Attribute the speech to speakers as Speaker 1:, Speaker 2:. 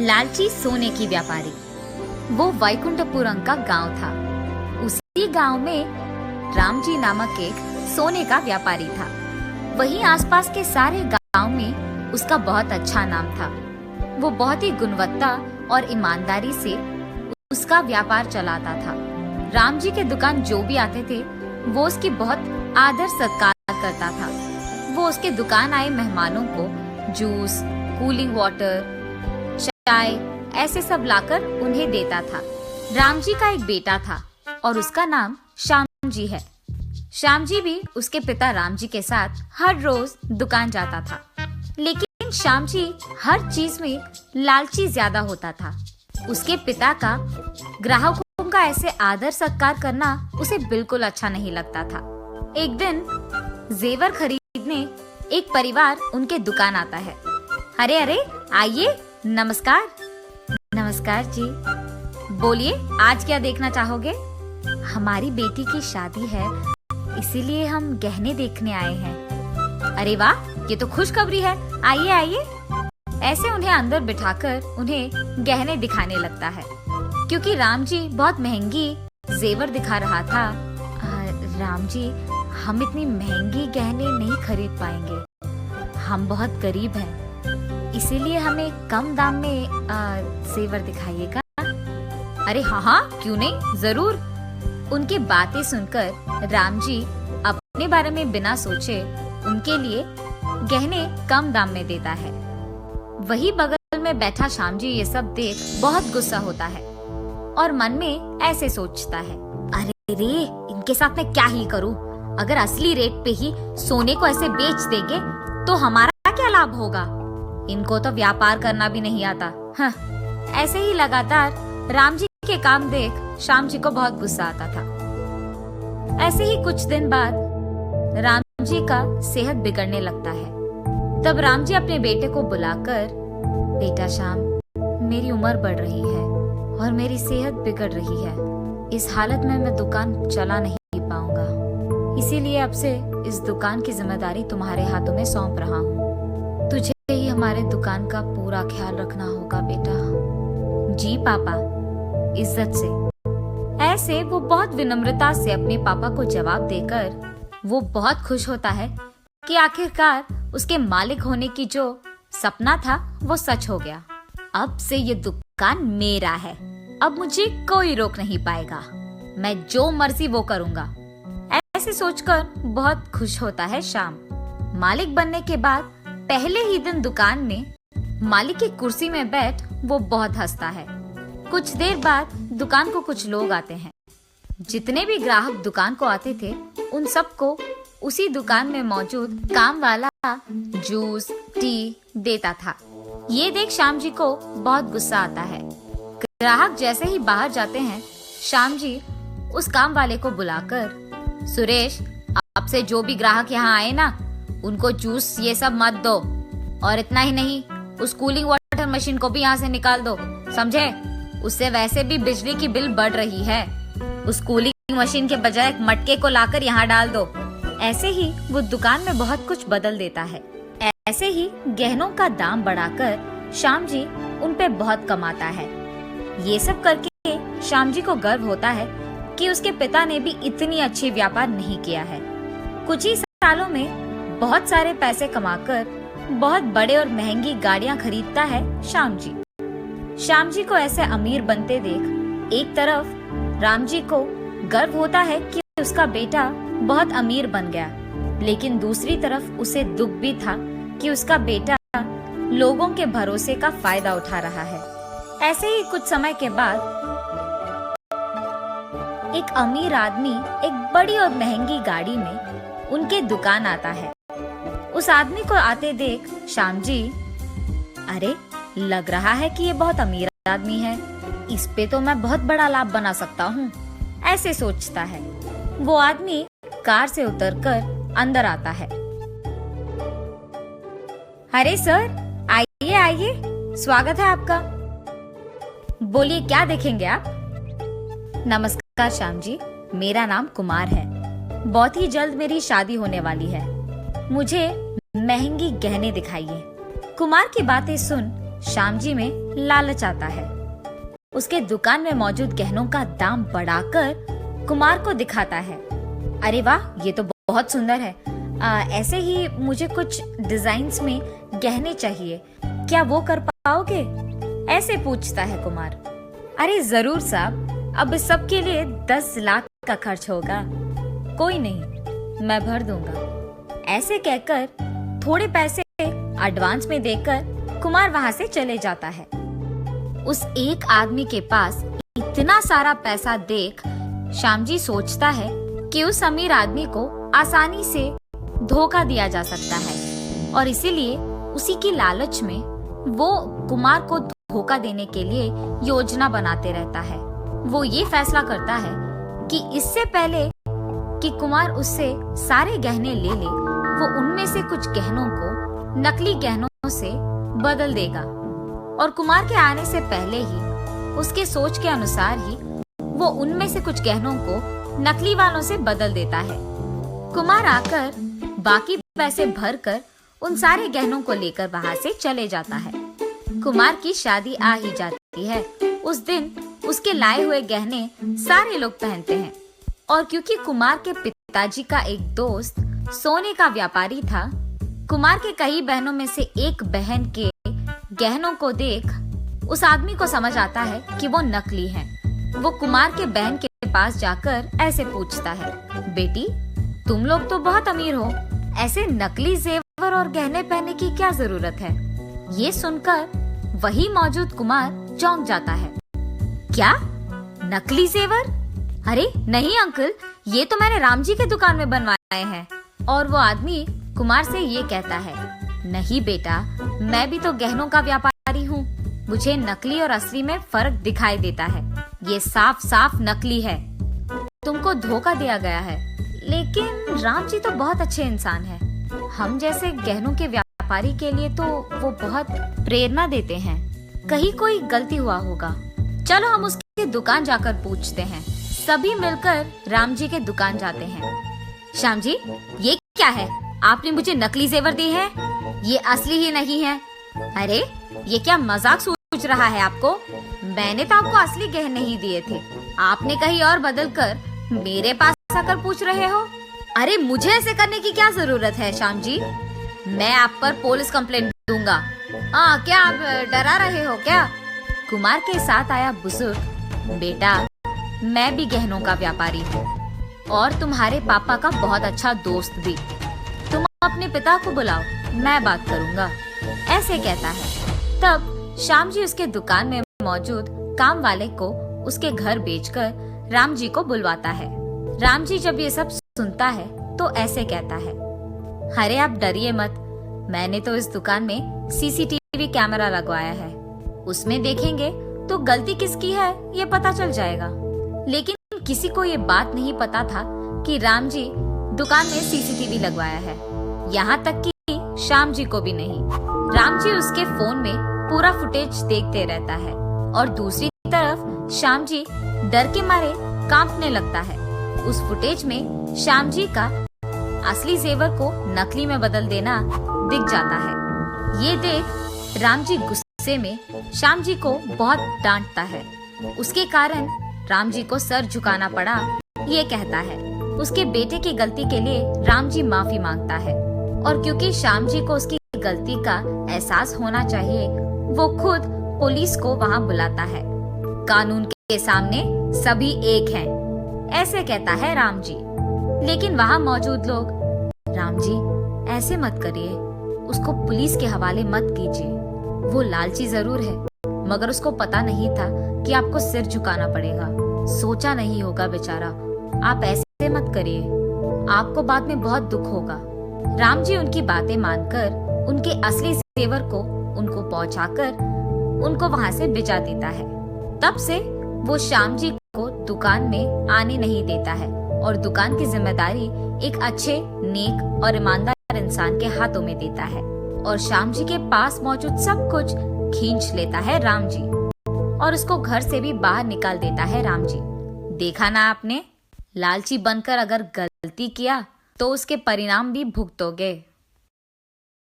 Speaker 1: लालची सोने की व्यापारी। वो वैकुंठपुरम का गांव था। उसी गांव में राम जी नामक एक सोने का व्यापारी था। वहीं आसपास के सारे गांव में उसका बहुत अच्छा नाम था। वो बहुत ही गुणवत्ता और ईमानदारी से उसका व्यापार चलाता था। राम जी के दुकान जो भी आते थे वो उसकी बहुत आदर सत्कार करता था। वो उसके दुकान आए मेहमानों को जूस, कूलिंग वाटर, चाय ऐसे सब लाकर उन्हें देता था। राम जी का एक बेटा था और उसका नाम श्याम जी है। श्याम जी भी उसके पिता राम जी के साथ हर रोज दुकान जाता था। लेकिन श्याम जी हर चीज में लालची ज्यादा होता था। उसके पिता का ग्राहकों का ऐसे आदर सत्कार करना उसे बिल्कुल अच्छा नहीं लगता था। एक दिन जेवर खरीदने एक परिवार उनके दुकान आता है। अरे अरे आइए, नमस्कार। नमस्कार जी, बोलिए आज क्या देखना चाहोगे? हमारी बेटी की शादी है, इसीलिए हम गहने देखने आए हैं। अरे वाह, ये तो खुशखबरी है, आइए आइए। ऐसे उन्हें अंदर बिठाकर उन्हें गहने दिखाने लगता है। क्योंकि राम जी बहुत महंगी जेवर दिखा रहा था। राम जी, हम इतनी महंगी गहने नहीं खरीद पाएंगे, हम बहुत गरीब हैं, इसीलिए हमें कम दाम में जेवर दिखाइएगा। अरे हाँ हाँ, क्यों नहीं, जरूर। उनकी बातें सुनकर राम जी अपने बारे में बिना सोचे उनके लिए गहने कम दाम में देता है। वही बगल में बैठा श्याम जी ये सब देख बहुत गुस्सा होता है और मन में ऐसे सोचता है, अरे रे, इनके साथ मैं क्या ही करूं? अगर असली रेट पे ही सोने को ऐसे बेच देंगे तो हमारा क्या लाभ होगा? इनको तो व्यापार करना भी नहीं आता। हाँ। ऐसे ही लगातार राम जी के काम देख श्याम जी को बहुत गुस्सा आता था। ऐसे ही कुछ दिन बाद राम जी का सेहत बिगड़ने लगता है। तब राम जी अपने बेटे को बुलाकर, बेटा श्याम, मेरी उम्र बढ़ रही है और मेरी सेहत बिगड़ रही है। इस हालत में मैं दुकान चला नहीं पाऊंगा, इसीलिए अब से इस दुकान की जिम्मेदारी तुम्हारे हाथों में सौंप रहा हूँ। तुझे ही हमारे दुकान का पूरा ख्याल रखना होगा बेटा। जी पापा, इज्जत से। ऐसे वो बहुत विनम्रता से अपने पापा को जवाब देकर वो बहुत खुश होता है कि आखिरकार उसके मालिक होने की जो सपना था वो सच हो गया। अब से ये दुकान मेरा है, अब मुझे कोई रोक नहीं पाएगा, मैं जो मर्जी वो करूंगा। ऐसे सोचकर बहुत खुश होता है श्याम। मालिक बनने के बाद पहले ही दिन दुकान में मालिक की कुर्सी में बैठ वो बहुत हंसता है। कुछ देर बाद दुकान को कुछ लोग आते हैं। जितने भी ग्राहक दुकान को आते थे उन सबको उसी दुकान में मौजूद काम वाला जूस, टी देता था। ये देख श्याम जी को बहुत गुस्सा आता है। ग्राहक जैसे ही बाहर जाते हैं, श्याम जी उस काम वाले को बुलाकर, सुरेश, अब से जो भी ग्राहक यहाँ आए ना, उनको जूस ये सब मत दो, और इतना ही नहीं, उस कूलिंग वाटर मशीन को भी यहाँ से निकाल दो, समझे? उससे वैसे भी बिजली की बिल बढ़ रही है। उस कूलिंग मशीन के बजाय एक मटके को लाकर यहाँ डाल दो। ऐसे ही वो दुकान में बहुत कुछ बदल देता है। ऐसे ही गहनों का दाम बढ़ाकर श्याम जी उन पे बहुत कमाता है। ये सब करके श्याम जी को गर्व होता है कि उसके पिता ने भी इतनी अच्छी व्यापार नहीं किया है। कुछ ही सालों में बहुत सारे पैसे कमाकर बहुत बड़े और महंगी गाड़ियां खरीदता है श्याम जी। श्याम जी को ऐसे अमीर बनते देख एक तरफ राम जी को गर्व होता है कि उसका बेटा बहुत अमीर बन गया, लेकिन दूसरी तरफ उसे दुख भी था कि उसका बेटा लोगों के भरोसे का फायदा उठा रहा है। ऐसे ही कुछ समय के बाद एक अमीर आदमी एक बड़ी और महंगी गाड़ी में उनके दुकान आता है। उस आदमी को आते देख श्याम जी, अरे लग रहा है कि ये बहुत अमीर आदमी है, इस पे तो मैं बहुत बड़ा लाभ बना सकता हूँ, ऐसे सोचता है। वो आदमी कार से उतरकर अंदर आता है। अरे सर, आइए आइए, स्वागत है आपका। बोलिए क्या देखेंगे आप? नमस्कार श्याम जी, मेरा नाम कुमार है। बहुत ही जल्द मेरी शादी होने वाली है, मुझे महंगी गहने दिखाइए। कुमार की बातें सुन श्याम जी में लालच आता है। उसके दुकान में मौजूद गहनों का दाम बढ़ाकर कुमार को दिखाता है। अरे वाह, ये तो बहुत सुंदर है। ऐसे ही मुझे कुछ डिजाइन्स में गहने चाहिए, क्या वो कर पाओगे? ऐसे पूछता है कुमार। अरे जरूर साहब, अब इस सब के लिए 10 लाख का खर्च होगा। कोई नहीं, मैं भर दूंगा। ऐसे कहकर थोड़े पैसे एडवांस में देकर कुमार वहां से चले जाता है। उस एक आदमी के पास इतना सारा पैसा देख श्याम जी सोचता है कि उस अमीर आदमी को आसानी से धोखा दिया जा सकता है और इसीलिए उसी की लालच में वो कुमार को धोखा देने के लिए योजना बनाते रहता है। वो ये फैसला करता है कि इससे पहले कि कुमार उससे सारे गहने ले ले, वो उनमें से कुछ गहनों को नकली गहनों से बदल देगा और कुमार के आने से पहले ही उसके सोच के अनुसार ही वो उनमें से कुछ गहनों को नकली वालों से बदल देता है। कुमार आकर बाकी पैसे भरकर उन सारे गहनों को लेकर वहां से चले जाता है। कुमार की शादी आ ही जाती है। उस दिन उसके लाए हुए गहने सारे लोग पहनते हैं और क्योंकि कुमार के पिताजी का एक दोस्त सोने का व्यापारी था, कुमार के कई बहनों में से एक बहन के गहनों को देख उस आदमी को समझ आता है कि वो नकली हैं। वो कुमार के बहन के पास जाकर ऐसे पूछता है, बेटी तुम लोग तो बहुत अमीर हो, ऐसे नकली जेवर और गहने पहनने की क्या जरूरत है? ये सुनकर वही मौजूद कुमार चौंक जाता है। क्या नकली जेवर? अरे नहीं अंकल, ये तो मैंने राम जी के दुकान में बनवाए हैं। और वो आदमी कुमार से ये कहता है, नहीं बेटा, मैं भी तो गहनों का व्यापारी हूँ, मुझे नकली और असली में फर्क दिखाई देता है। ये साफ साफ नकली है, तुमको धोखा दिया गया है। लेकिन राम जी तो बहुत अच्छे इंसान हैं, हम जैसे गहनों के व्यापारी के लिए तो वो बहुत प्रेरणा देते हैं। कहीं कोई गलती हुआ होगा, चलो हम उसकी दुकान जाकर पूछते हैं। सभी मिलकर राम जी के दुकान जाते हैं। श्याम जी, ये क्या है? आपने मुझे नकली जेवर दी है, ये असली ही नहीं है। अरे ये क्या मजाक सूझ रहा है आपको? मैंने तो आपको असली गहने ही दिए थे, आपने कहीं और बदल कर मेरे पास आकर पूछ रहे हो। अरे मुझे ऐसे करने की क्या जरूरत है श्याम जी? मैं आप पर पुलिस कंप्लेंट दूंगा। क्या आप डरा रहे हो क्या? कुमार के साथ आया बुजुर्ग, बेटा मैं भी गहनों का व्यापारी हूँ और तुम्हारे पापा का बहुत अच्छा दोस्त भी। तुम अपने पिता को बुलाओ, मैं बात करूँगा, ऐसे कहता है। तब श्याम जी उसके दुकान में मौजूद काम वाले को उसके घर भेजकर राम जी को बुलवाता है। राम जी जब ये सब सुनता है तो ऐसे कहता है, अरे आप डरिए मत, मैंने तो इस दुकान में सीसीटीवी कैमरा लगवाया है, उसमें देखेंगे तो गलती किसकी है ये पता चल जाएगा। लेकिन किसी को ये बात नहीं पता था कि राम जी दुकान में सीसीटीवी लगवाया है, यहाँ तक कि श्याम जी को भी नहीं। राम जी उसके फोन में पूरा फुटेज देखते रहता है और दूसरी तरफ श्याम जी डर के मारे कांपने लगता है। उस फुटेज में श्याम जी का असली जेवर को नकली में बदल देना दिख जाता है। ये देख राम जी गुस्से में श्याम जी को बहुत डांटता है। उसके कारण राम जी को सर झुकाना पड़ा। ये कहता है उसके बेटे की गलती के लिए राम जी माफी मांगता है और क्योंकि श्याम जी को उसकी गलती का एहसास होना चाहिए, वो खुद पुलिस को वहाँ बुलाता है। कानून के सामने सभी एक हैं, ऐसे कहता है राम जी। लेकिन वहाँ मौजूद लोग, राम जी ऐसे मत करिए, उसको पुलिस के हवाले मत कीजिए, वो लालची जरूर है मगर उसको पता नहीं था कि आपको सिर झुकाना पड़ेगा, सोचा नहीं होगा बेचारा, आप ऐसे मत करिए, आपको बाद में बहुत दुख होगा। राम जी उनकी बातें मानकर उनके असली जेवर को उनको पहुंचाकर उनको वहां से भिजा देता है। तब से वो श्याम जी को दुकान में आने नहीं देता है और दुकान की जिम्मेदारी एक अच्छे, नेक और ईमानदार इंसान के हाथों में देता है और श्याम जी के पास मौजूद सब कुछ खींच लेता है राम जी और उसको घर से भी बाहर निकाल देता है राम जी। देखा ना आपने, लालची बनकर अगर गलती किया तो उसके परिणाम भी भुगतोगे।